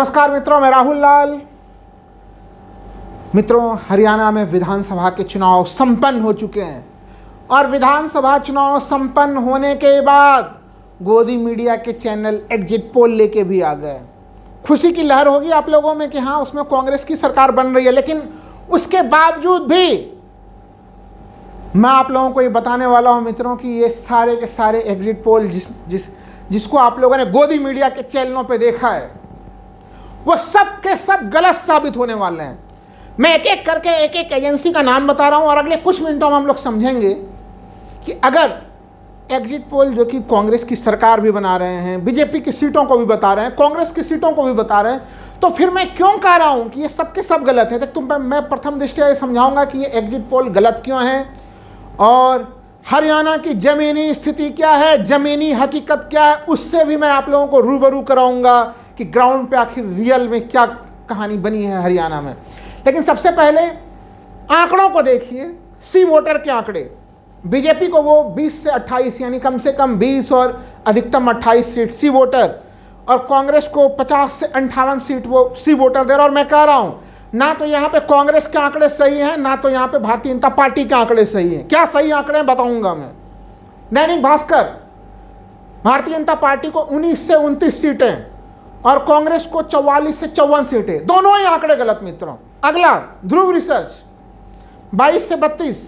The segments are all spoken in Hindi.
नमस्कार मित्रों, मैं राहुल लाल। मित्रों, हरियाणा में विधानसभा के चुनाव संपन्न हो चुके हैं और विधानसभा चुनाव संपन्न होने के बाद गोदी मीडिया के चैनल एग्जिट पोल लेके भी आ गए। खुशी की लहर होगी आप लोगों में कि हाँ, उसमें कांग्रेस की सरकार बन रही है, लेकिन उसके बावजूद भी मैं आप लोगों को ये बताने वाला हूँ मित्रों कि ये सारे के सारे एग्जिट पोल जिसको आप लोगों ने गोदी मीडिया के चैनलों पे देखा है, वो सब के सब गलत साबित होने वाले हैं। मैं एक एक करके एक एक एजेंसी का नाम बता रहा हूं और अगले कुछ मिनटों में हम लोग समझेंगे कि अगर एग्जिट पोल जो कि कांग्रेस की सरकार भी बना रहे हैं, बीजेपी की सीटों को भी बता रहे हैं, कांग्रेस की सीटों को भी बता रहे हैं, तो फिर मैं क्यों कह रहा हूं कि ये सब के सब गलत है। तो मैं प्रथम दृष्टया ये समझाऊंगा कि ये एग्जिट पोल गलत क्यों है और हरियाणा की ज़मीनी स्थिति क्या है, ज़मीनी हकीकत क्या है, उससे भी मैं आप लोगों को रूबरू कराऊंगा कि ग्राउंड पे आखिर रियल में क्या कहानी बनी है हरियाणा में। लेकिन सबसे पहले आंकड़ों को देखिए, सी वोटर के आंकड़े। बीजेपी को वो 20 से 28 यानी कम से कम 20 और अधिकतम 28 सीट सी वोटर, और कांग्रेस को 50 से 58 सीट वो सी वोटर दे रहा। और मैं कह रहा हूं, ना तो यहाँ पे कांग्रेस के आंकड़े सही हैं, ना तो यहाँ पे भारतीय जनता पार्टी के आंकड़े सही हैं। क्या सही आंकड़े हैं बताऊंगा मैं। दैनिक भास्कर, भारतीय जनता पार्टी को 19 से 29 सीटें और कांग्रेस को 44 से 54 सीटें, दोनों ही आंकड़े गलत मित्रों। अगला ध्रुव रिसर्च, 22 से 32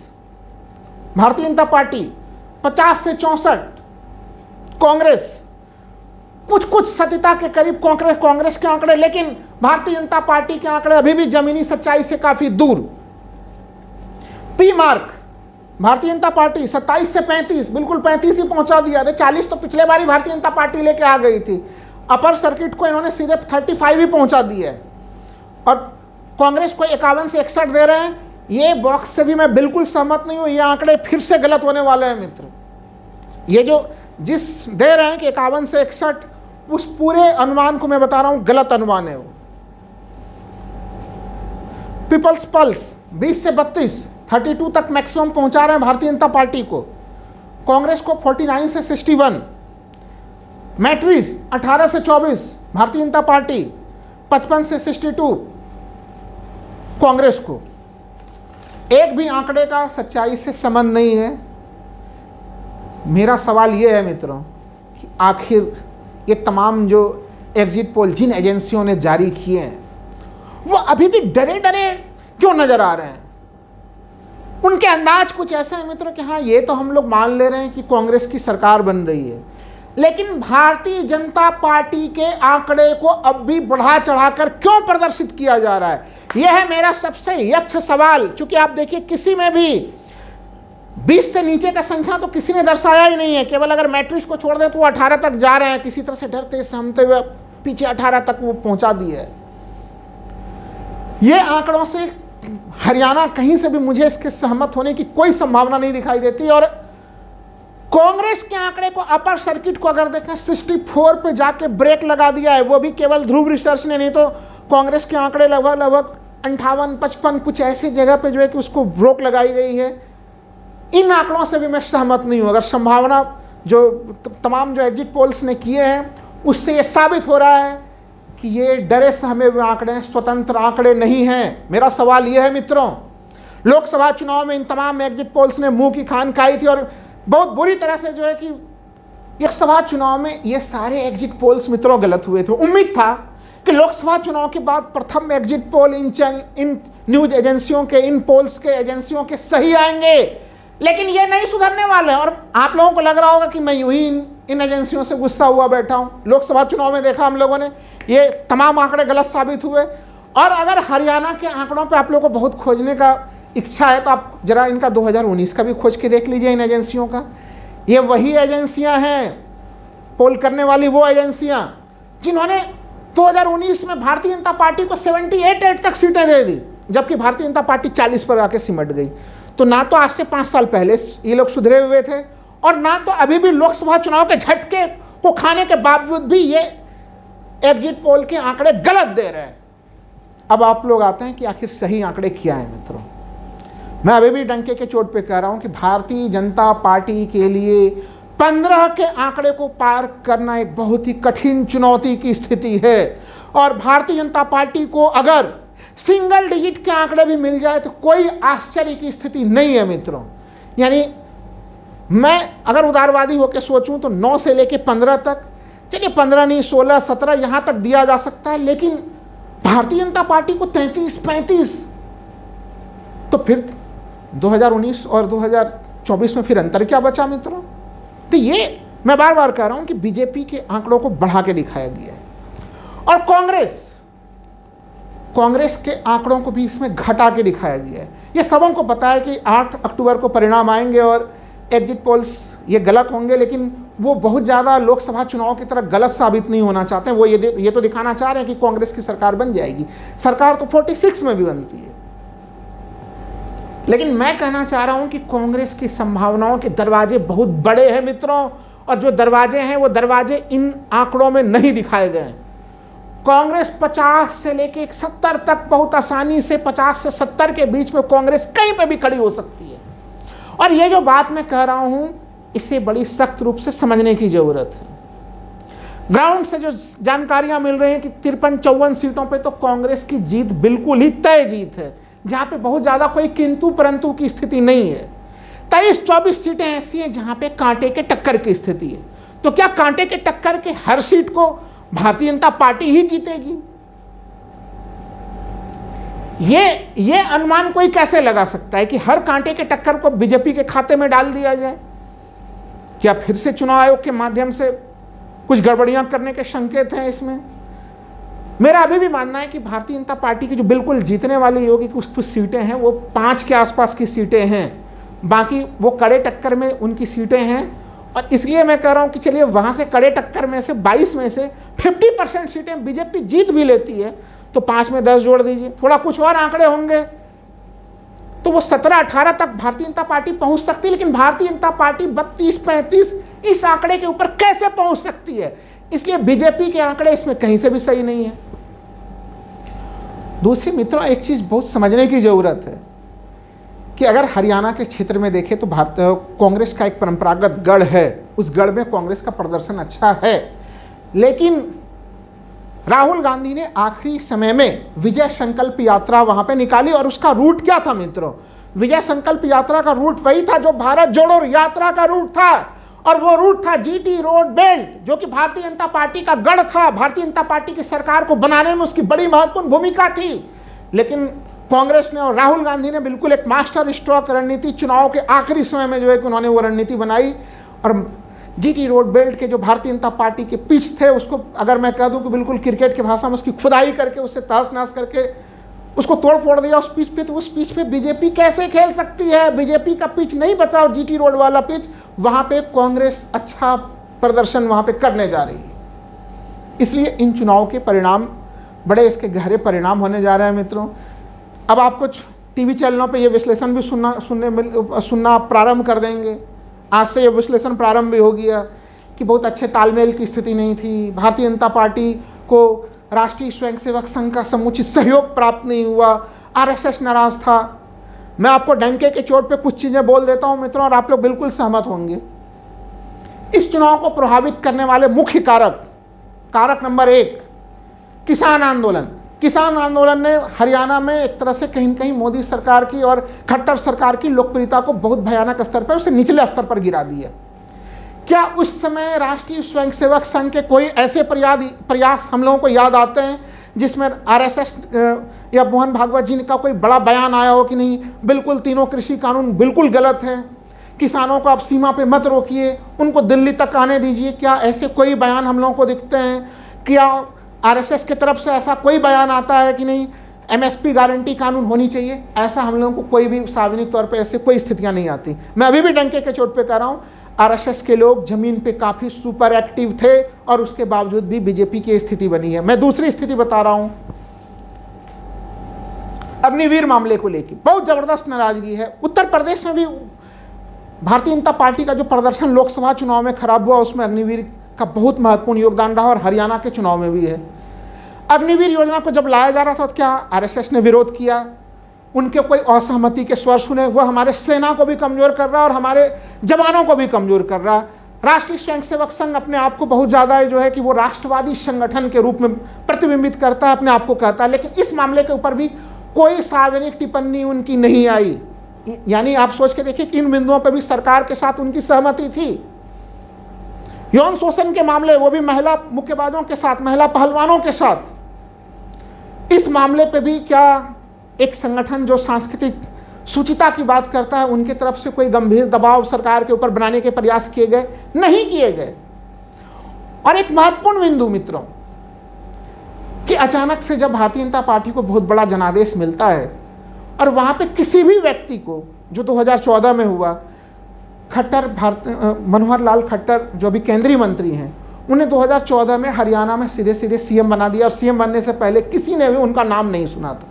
भारतीय जनता पार्टी, 50 से 64 कांग्रेस, कुछ सत्यता के करीब कांग्रेस के आंकड़े, लेकिन भारतीय जनता पार्टी के आंकड़े अभी भी जमीनी सच्चाई से काफी दूर। P mark, Bharatiya Janata party 27 से 35, बिल्कुल 35 ही पहुंचा दिया। 40 तो पिछले बार ही भारतीय जनता पार्टी लेके आ गई थी। अपर सर्किट को इन्होंने सीधे 35 ही पहुंचा दिया है और कांग्रेस को 51 से 61 दे रहे हैं। ये बॉक्स से भी मैं बिल्कुल सहमत नहीं हूं। ये आंकड़े फिर से गलत होने वाले हैं मित्र। ये जो जिस दे रहे हैं कि 51 से 61, उस पूरे अनुमान को मैं बता रहा हूं गलत अनुमान है वो। पीपल्स पल्स 20 से 32, 32 तक मैक्सिमम पहुंचा रहे हैं भारतीय जनता पार्टी को, कांग्रेस को 49 से 61। मैट्रिस 18 से 24 भारतीय जनता पार्टी, 55 से 62 कांग्रेस को। एक भी आंकड़े का सच्चाई से संबंध नहीं है। मेरा सवाल यह है मित्रों कि आखिर ये तमाम जो एग्जिट पोल जिन एजेंसियों ने जारी किए हैं, वो अभी भी डरे डरे क्यों नजर आ रहे हैं। उनके अंदाज कुछ ऐसे हैं मित्रों कि हाँ, ये तो हम लोग मान ले रहे हैं कि कांग्रेस की सरकार बन रही है, लेकिन भारतीय जनता पार्टी के आंकड़े को अब भी बढ़ा चढ़ाकर क्यों प्रदर्शित किया जा रहा है, यह है मेरा सबसे यक्ष सवाल। चूंकि आप देखिए, किसी में भी 20 से नीचे का संख्या तो किसी ने दर्शाया ही नहीं है। केवल अगर मैट्रिक्स को छोड़ दें तो वो 18 तक जा रहे हैं, किसी तरह से डरते सहमते हुए पीछे 18 तक वो पहुंचा दिए है। ये आंकड़ों से हरियाणा कहीं से भी मुझे इसके सहमत होने की कोई संभावना नहीं दिखाई देती। और कांग्रेस के आंकड़े को, अपर सर्किट को अगर देखें, 64 पे जाके ब्रेक लगा दिया है। वो भी केवल ध्रुव रिसर्च ने, नहीं तो कांग्रेस के आंकड़े लगभग 58, 55 कुछ ऐसे जगह पे जो है कि उसको रोक लगाई गई है। इन आंकड़ों से भी मैं सहमत नहीं हूं। अगर संभावना जो तमाम जो एग्जिट पोल्स ने किए हैं, उससे ये साबित हो रहा है कि ये डरे सहमे हुए आंकड़े हैं, स्वतंत्र आंकड़े नहीं हैं। मेरा सवाल ये है मित्रों, लोकसभा चुनाव में इन तमाम एग्जिट पोल्स ने मुंह की खान खाई थी और बहुत बुरी तरह से जो है कि लोकसभा चुनाव में ये सारे एग्जिट पोल्स मित्रों गलत हुए थे। उम्मीद था कि लोकसभा चुनाव के बाद प्रथम एग्जिट पोल इन न्यूज एजेंसियों के, इन पोल्स के एजेंसियों के सही आएंगे, लेकिन ये नहीं सुधरने वाले हैं। और आप लोगों को लग रहा होगा कि मैं यूं ही इन एजेंसियों से गुस्सा हुआ बैठा हूं। लोकसभा चुनाव में देखा हम लोगों ने, ये तमाम आंकड़े गलत साबित हुए। और अगर हरियाणा के आंकड़ों पे आप लोगों को बहुत खोजने का इच्छा है तो आप जरा इनका 2019 का भी खोज के देख लीजिए इन एजेंसियों का। ये वही एजेंसियां हैं, पोल करने वाली वो एजेंसियां जिन्होंने 2019 में भारतीय जनता पार्टी को 78 तक सीटें दे दी, जबकि भारतीय जनता पार्टी 40 पर आके सिमट गई। तो ना तो आज से 5 साल पहले ये लोग सुधरे हुए थे, और ना तो अभी भी लोकसभा चुनाव के झटके को खाने के बावजूद भी ये एग्जिट पोल के आंकड़े गलत दे रहे हैं। अब आप लोग आते हैं कि आखिर सही आंकड़े क्या है मित्रों। मैं अभी भी डंके के चोट पे कह रहा हूं कि भारतीय जनता पार्टी के लिए 15 के आंकड़े को पार करना एक बहुत ही कठिन चुनौती की स्थिति है। और भारतीय जनता पार्टी को अगर सिंगल डिजिट के आंकड़े भी मिल जाए तो कोई आश्चर्य की स्थिति नहीं है मित्रों। यानी मैं अगर उदारवादी होकर सोचूं तो 9 से लेकर 15 तक, चलिए 15 नहीं 16 17 यहां तक दिया जा सकता है, लेकिन भारतीय जनता पार्टी को 33 35, तो फिर 2019 और 2024 में फिर अंतर क्या बचा मित्रों। तो ये मैं बार बार कह रहा हूं कि बीजेपी के आंकड़ों को बढ़ा के दिखाया गया है और कांग्रेस के आंकड़ों को भी इसमें घटा के दिखाया गया है। ये सबों को पता है कि 8 अक्टूबर को परिणाम आएंगे और एग्जिट पोल्स ये गलत होंगे, लेकिन वो बहुत ज़्यादा लोकसभा चुनाव की तरह गलत साबित नहीं होना चाहते हैं। वो ये तो दिखाना चाह रहे हैं कि कांग्रेस की सरकार बन जाएगी। सरकार तो 46 में भी बनती है, लेकिन मैं कहना चाह रहा हूं कि कांग्रेस की संभावनाओं के दरवाजे बहुत बड़े हैं मित्रों, और जो दरवाजे हैं वो दरवाजे इन आंकड़ों में नहीं दिखाए गए हैं। कांग्रेस 50 से लेके 70 तक बहुत आसानी से 50 से 70 के बीच में कांग्रेस कहीं पे भी खड़ी हो सकती है। और ये जो बात मैं कह रहा हूं इसे बड़ी सख्त रूप से समझने की जरूरत है। ग्राउंड से जो जानकारियां मिल रही हैं कि 53-54 सीटों पे तो कांग्रेस की जीत बिल्कुल ही तय जीत है, जहां पे बहुत ज्यादा कोई किंतु परंतु की स्थिति नहीं है। 23-24 सीटें ऐसी हैं जहां पे कांटे के टक्कर की स्थिति है। तो क्या कांटे के टक्कर के हर सीट को भारतीय जनता पार्टी ही जीतेगी? ये अनुमान कोई कैसे लगा सकता है कि हर कांटे के टक्कर को बीजेपी के खाते में डाल दिया जाए? क्या फिर से चुनाव आयोग के माध्यम से कुछ गड़बड़ियां करने के संकेत हैं इसमें? मेरा अभी भी मानना है कि भारतीय जनता पार्टी की जो बिल्कुल जीतने वाली होगी कुछ सीटें हैं वो 5 के आसपास की सीटें हैं, बाकी वो कड़े टक्कर में उनकी सीटें हैं। और इसलिए मैं कह रहा हूं कि चलिए वहां से कड़े टक्कर में से 22 में से 50% सीटें बीजेपी जीत भी लेती है तो 5 में 10 जोड़ दीजिए, थोड़ा कुछ और आंकड़े होंगे तो वो 17-18 तक भारतीय जनता पार्टी पहुंच सकती है। लेकिन भारतीय जनता पार्टी 32-35 इस आंकड़े के ऊपर कैसे पहुंच सकती है? इसलिए बीजेपी के आंकड़े इसमें कहीं से भी सही नहीं है। दूसरी मित्रों, एक चीज बहुत समझने की जरूरत है कि अगर हरियाणा के क्षेत्र में देखें तो कांग्रेस का एक परंपरागत गढ़ है, उस गढ़ में कांग्रेस का प्रदर्शन अच्छा है। लेकिन राहुल गांधी ने आखिरी समय में विजय संकल्प यात्रा वहां पे निकाली और उसका रूट क्या था मित्रों? विजय संकल्प यात्रा का रूट वही था जो भारत जोड़ो यात्रा का रूट था, और वो रूट था जीटी रोड बेल्ट, जो कि भारतीय जनता पार्टी का गढ़ था। भारतीय जनता पार्टी की सरकार को बनाने में उसकी बड़ी महत्वपूर्ण भूमिका थी। लेकिन कांग्रेस ने और राहुल गांधी ने बिल्कुल एक मास्टर स्ट्रोक रणनीति चुनाव के आखिरी समय में जो है कि उन्होंने वो रणनीति बनाई और जीटी रोड बेल्ट के जो भारतीय जनता पार्टी के पिच थे उसको, अगर मैं कह दूं कि बिल्कुल क्रिकेट की भाषा में उसकी खुदाई करके उससे तहस नहस करके उसको तोड़ फोड़ दिया उस पिच पे। तो उस पिच पे बीजेपी कैसे खेल सकती है? बीजेपी का पिच नहीं बचा जीटी रोड वाला पिच, वहां पे कांग्रेस अच्छा प्रदर्शन वहां पे करने जा रही है। इसलिए इन चुनाव के परिणाम बड़े इसके गहरे परिणाम होने जा रहे हैं मित्रों। अब आप कुछ टीवी चैनलों पे ये विश्लेषण भी सुनना प्रारंभ कर देंगे। आज से ये विश्लेषण प्रारंभ भी हो गया कि बहुत अच्छे तालमेल की स्थिति नहीं थी, भारतीय जनता पार्टी को राष्ट्रीय स्वयंसेवक संघ का समुचित सहयोग प्राप्त नहीं हुआ, आरएसएस नाराज था। मैं आपको डंके के चोट पे कुछ चीजें बोल देता हूं मित्रों और आप लोग बिल्कुल सहमत होंगे। इस चुनाव को प्रभावित करने वाले मुख्य कारक नंबर 1 किसान आंदोलन। किसान आंदोलन ने हरियाणा में एक तरह से कहीं न कहीं मोदी सरकार की और खट्टर सरकार की लोकप्रियता को बहुत भयानक स्तर पर, उसे निचले स्तर पर गिरा दिया। क्या उस समय राष्ट्रीय स्वयंसेवक संघ के कोई ऐसे प्रयास हम लोगों को याद आते हैं जिसमें आरएसएस या मोहन भागवत जी का कोई बड़ा बयान आया हो कि नहीं बिल्कुल तीनों कृषि कानून बिल्कुल गलत हैं, किसानों को आप सीमा पे मत रोकिए, उनको दिल्ली तक आने दीजिए? क्या ऐसे कोई बयान हम लोगों को दिखते हैं? क्या आरएसएस की तरफ से ऐसा कोई बयान आता है कि नहीं एमएसपी गारंटी कानून होनी चाहिए? ऐसा हम लोगों को कोई भी सार्वजनिक तौर पे ऐसे कोई स्थितियां नहीं आती। मैं अभी भी डंके के चोट पे कह रहा हूं, आरएसएस के लोग जमीन पे काफी सुपर एक्टिव थे और उसके बावजूद भी बीजेपी की स्थिति बनी है। मैं दूसरी स्थिति बता रहा हूं, अग्निवीर मामले को लेकर बहुत जबरदस्त नाराजगी है। उत्तर प्रदेश में भी भारतीय जनता पार्टी का जो प्रदर्शन लोकसभा चुनाव में खराब हुआ उसमें अग्निवीर का बहुत महत्वपूर्ण योगदान रहा और हरियाणा के चुनाव में भी है। अग्निवीर योजना को जब लाया जा रहा था तो क्या आरएसएस ने विरोध किया? उनके कोई असहमति के स्वर सुने? वो हमारे सेना को भी कमजोर कर रहा है और हमारे जवानों को भी कमजोर कर रहा है। राष्ट्रीय स्वयंसेवक संघ अपने आप को बहुत ज़्यादा जो है कि वो राष्ट्रवादी संगठन के रूप में प्रतिबिंबित करता है, अपने आप को कहता है, लेकिन इस मामले के ऊपर भी कोई सार्वजनिक टिप्पणी उनकी नहीं आई। यानी आप सोच के देखिए कि इन बिंदुओं पर भी सरकार के साथ उनकी सहमति थी। यौन शोषण के मामले, वो भी महिला मुक्केबाजों के साथ, महिला पहलवानों के साथ, इस मामले पे भी क्या एक संगठन जो सांस्कृतिक शुचिता की बात करता है, उनकी तरफ से कोई गंभीर दबाव सरकार के ऊपर बनाने के प्रयास किए गए? नहीं किए गए। और एक महत्वपूर्ण बिंदु मित्रों, कि अचानक से जब भारतीय जनता पार्टी को बहुत बड़ा जनादेश मिलता है और वहां पे किसी भी व्यक्ति को, जो 2014 में हुआ, खट्टर मनोहर लाल खट्टर जो अभी केंद्रीय मंत्री हैं, उन्हें 2014 में हरियाणा में सीधे सीधे सीएम बना दिया और सीएम बनने से पहले किसी ने भी उनका नाम नहीं सुना था।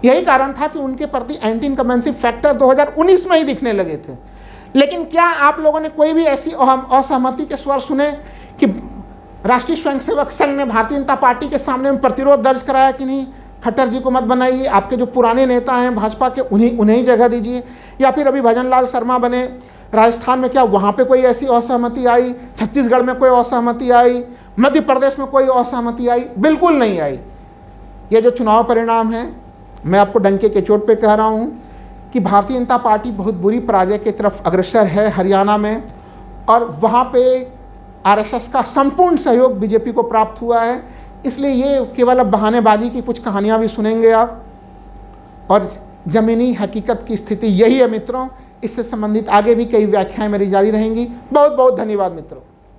यही कारण था कि उनके प्रति एंटी इनकम्बेंसी फैक्टर 2019 में ही दिखने लगे थे। लेकिन क्या आप लोगों ने कोई भी ऐसी असहमति के स्वर सुने कि राष्ट्रीय स्वयंसेवक संघ ने भारतीय जनता पार्टी के सामने में प्रतिरोध दर्ज कराया कि नहीं, खट्टर जी को मत बनाइए, आपके जो पुराने नेता हैं भाजपा के उन्हें जगह दीजिए? या फिर अभी भजन लाल शर्मा बने राजस्थान में, क्या वहाँ पे कोई ऐसी असहमति आई? छत्तीसगढ़ में कोई असहमति आई? मध्य प्रदेश में कोई असहमति आई? बिल्कुल नहीं आई। ये जो चुनाव परिणाम है, मैं आपको डंके के चोट पे कह रहा हूँ कि भारतीय जनता पार्टी बहुत बुरी पराजय की तरफ अग्रसर है हरियाणा में, और वहाँ पे आरएसएस का संपूर्ण सहयोग बीजेपी को प्राप्त हुआ है। इसलिए ये केवल अब बहानेबाजी की कुछ कहानियाँ भी सुनेंगे आप, और ज़मीनी हकीकत की स्थिति यही है मित्रों। इससे संबंधित आगे भी कई व्याख्याएं मेरी जारी रहेंगी। बहुत बहुत धन्यवाद मित्रों।